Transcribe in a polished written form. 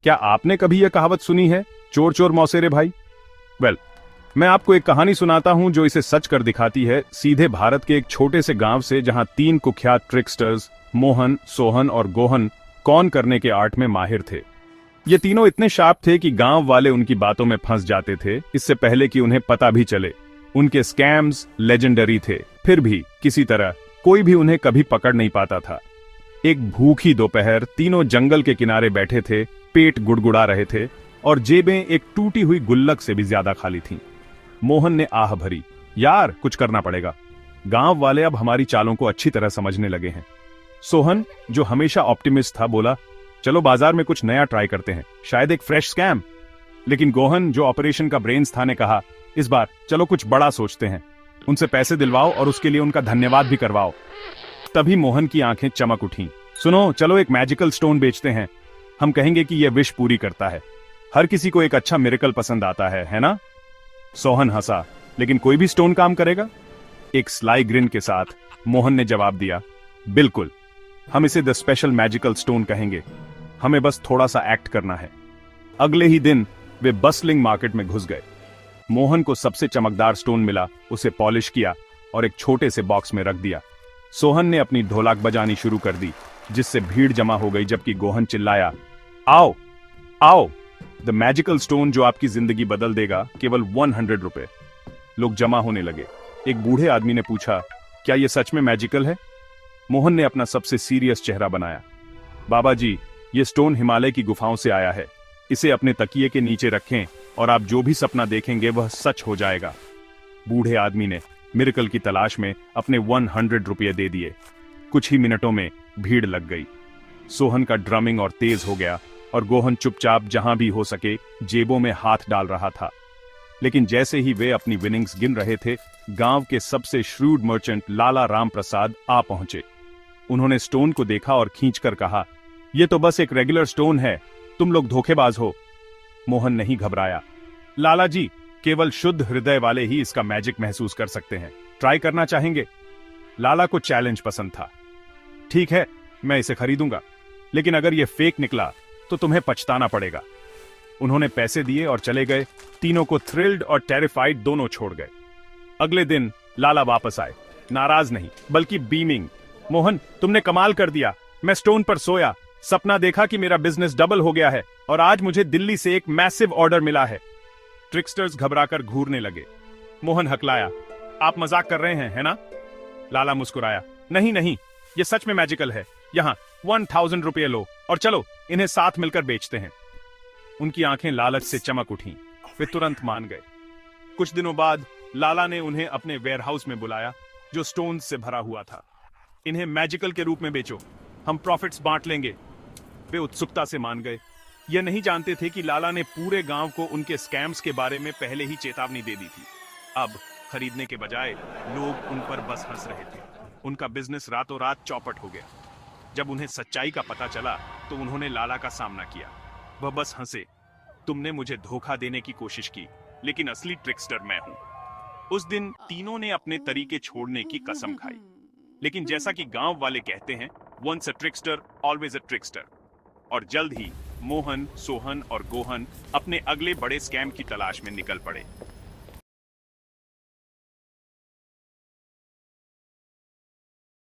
क्या आपने कभी यह कहावत सुनी है, चोर चोर मौसेरे भाई? वेल, मैं आपको एक कहानी सुनाता हूं जो इसे सच कर दिखाती है, सीधे भारत के एक छोटे से गांव से, जहां 3 कुख्यात ट्रिकस्टर्स मोहन, सोहन और गोहन कौन करने के आर्ट में माहिर थे। ये तीनों इतने शार्प थे कि गांव वाले उनकी बातों में फंस जाते थे, इससे पहले कि उन्हें पता भी चले। उनके स्कैम्स लेजेंडरी थे, फिर भी किसी तरह कोई भी उन्हें कभी पकड़ नहीं पाता था। एक भूखी दोपहर तीनों जंगल के किनारे बैठे थे, पेट गुड़गुड़ा रहे थे और जेबें एक टूटी हुई गुल्लक से भी ज्यादा खाली थीं। मोहन ने आह भरी, यार कुछ करना पड़ेगा। गांव वाले अब हमारी चालों को अच्छी तरह समझने लगे हैं। सोहन, जो हमेशा ऑप्टिमिस्ट था, बोला, चलो बाजार में कुछ नया ट्राई करते हैं, शायद एक फ्रेश स्कैम। लेकिन गोहन, जो ऑपरेशन का ब्रेन्स था, ने कहा, इस बार चलो कुछ बड़ा सोचते हैं, उनसे पैसे दिलवाओ और उसके लिए उनका धन्यवाद भी करवाओ। तभी मोहन की आंखें चमक उठीं। सुनो, चलो एक मैजिकल स्टोन बेचते हैं, हम कहेंगे कि यह विश पूरी करता है। हर किसी को एक अच्छा मिरेकल पसंद आता है ना? सोहन हंसा, लेकिन कोई भी स्टोन काम करेगा? एक स्लाई ग्रिन के साथ मोहन ने जवाब दिया, बिल्कुल, हम इसे द स्पेशल मैजिकल स्टोन कहेंगे, हमें बस थोड़ा सा एक्ट करना है। अगले ही दिन वे बस्लिंग मार्केट में घुस गए। मोहन को सबसे चमकदार स्टोन मिला, उसे पॉलिश किया और एक छोटे से बॉक्स में रख दिया। सोहन ने अपनी ढोलक बजानी शुरू कर दी, जिससे भीड़ जमा हो गई, जबकि गोहन चिल्लाया, आओ आओ, द मैजिकल स्टोन जो आपकी जिंदगी बदल देगा, केवल 100 रुपए। लोग जमा होने लगे। एक बूढ़े आदमी ने पूछा, क्या यह सच में मैजिकल है? मोहन ने अपना सबसे सीरियस चेहरा बनाया, बाबा जी, ये स्टोन हिमालय की गुफाओं से आया है, इसे अपने तकिए के नीचे रखें और आप जो भी सपना देखेंगे वह सच हो जाएगा। बूढ़े आदमी ने मिरेकल की तलाश में अपने 100 रुपये दे दिए। कुछ ही मिनटों में भीड़ लग गई। सोहन का ड्रमिंग और तेज हो गया और गोहन चुपचाप जहां भी हो सके जेबों में हाथ डाल रहा था। लेकिन जैसे ही वे अपनी विनिंग्स गिन रहे थे, गांव के सबसे श्रूड मर्चेंट लाला राम प्रसाद आ पहुंचे। उन्होंने स्टोन को देखा और खींचकर कहा, यह तो बस एक रेगुलर स्टोन है, तुम लोग धोखेबाज हो। मोहन नहीं घबराया, लाला जी, केवल शुद्ध हृदय वाले ही इसका मैजिक महसूस कर सकते हैं, ट्राई करना चाहेंगे? लाला को चैलेंज पसंद था। ठीक है, मैं इसे खरीदूंगा, लेकिन अगर यह फेक निकला तो तुम्हें पछताना पड़ेगा। उन्होंने पैसे दिए और चले गए। तीनों को थ्रिल्ड और टेरिफाइड दोनों छोड़ गए। अगले दिन लाला वापस आए, नाराज नहीं बल्कि बीमिंग। मोहन, तुमने कमाल कर दिया, मैं स्टोन पर सोया, सपना देखा कि मेरा बिजनेस डबल हो गया है और आज मुझे दिल्ली से एक मैसिव ऑर्डर मिला है। ट्रिकस्टर्स घबराकर घूरने लगे। मोहन हकलाया, आप मजाक कर रहे हैं, है ना? लाला मुस्कुराया, नहीं नहीं, ये सच में मैजिकल है, यहां 1000 रुपये लो और चलो इन्हें साथ मिलकर बेचते हैं। उनकी आंखें लालच से चमक उठीं, वे तुरंत मान गए। कुछ दिनों बाद लाला ने उन्हें अपने वेयरहाउस में बुलाया, जो स्टोन्स से भरा हुआ था। इन्हें मैजिकल के रूप में बेचो, हम प्रॉफिट्स बांट लेंगे। वे उत्सुकता से मान गए। यह नहीं जानते थे कि लाला ने पूरे गांव को उनके स्कैम्स के बारे में पहले ही चेतावनी दे दी थी। अब खरीदने के बजाय लोग उन पर बस हंस रहे थे। उनका बिजनेस रातों रात चौपट हो गया। जब उन्हें सच्चाई का पता चला तो उन्होंने लाला का सामना किया। वह बस हंसे, तुमने मुझे धोखा देने की कोशिश की, लेकिन असली ट्रिकस्टर मैं हूं। उस दिन तीनों ने अपने तरीके छोड़ने की कसम खाई। लेकिन जैसा कि गांव वाले कहते हैं, वंस अ ट्रिकस्टर ऑलवेज अ ट्रिकस्टर। और जल्द ही मोहन, सोहन और गोहन अपने अगले बड़े स्कैम की तलाश में निकल पड़े।